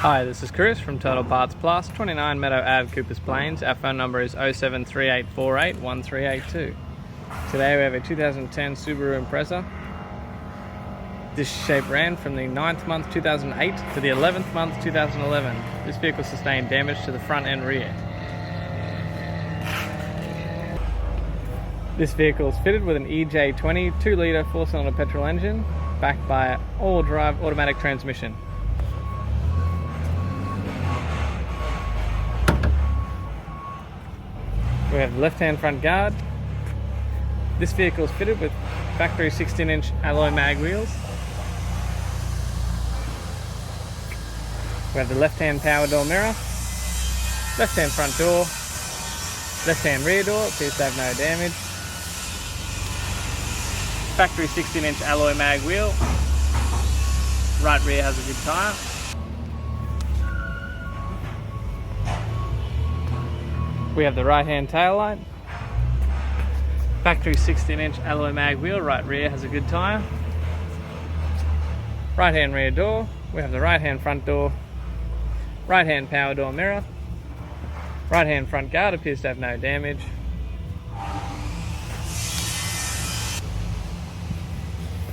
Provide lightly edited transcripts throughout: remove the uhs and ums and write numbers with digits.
Hi, this is Chris from Total Parts Plus, 29 Meadow Ave, Coopers Plains. Our phone number is 0738481382. Today we have a 2010 Subaru Impreza. This shape ran from the 9th month 2008 to the 11th month 2011. This vehicle sustained damage to the front and rear. This vehicle is fitted with an EJ20 2-litre 4-cylinder petrol engine backed by an all-drive automatic transmission. We have the left-hand front guard. This vehicle is fitted with factory 16-inch alloy mag wheels. We have the left-hand power door mirror, left-hand front door, left-hand rear door, appears to have no damage. Factory 16-inch alloy mag wheel. Right rear has a good tyre. We have the right-hand tail light. Factory 16-inch alloy mag wheel, right rear has a good tyre. Right-hand rear door. We have the right-hand front door. Right-hand power door mirror. Right-hand front guard, appears to have no damage.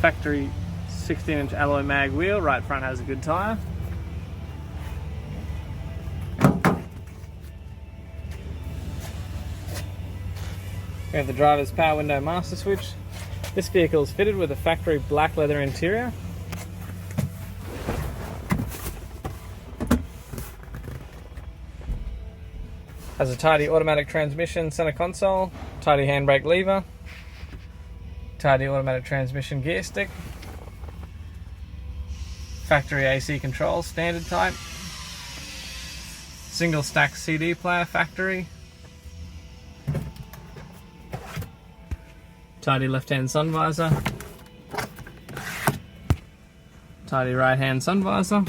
Factory 16-inch alloy mag wheel, right front has a good tyre. We have the driver's power window master switch. This vehicle is fitted with a factory black leather interior. Has a tidy automatic transmission center console, tidy handbrake lever, tidy automatic transmission gear stick, factory AC controls, standard type, single stack CD player factory, tidy left-hand sun visor, tidy right-hand sun visor,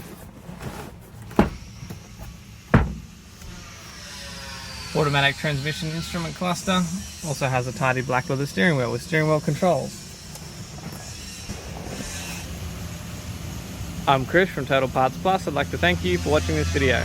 automatic transmission instrument cluster, also has a tidy black leather steering wheel with steering wheel controls. I'm Chris from Total Parts Plus. I'd like to thank you for watching this video.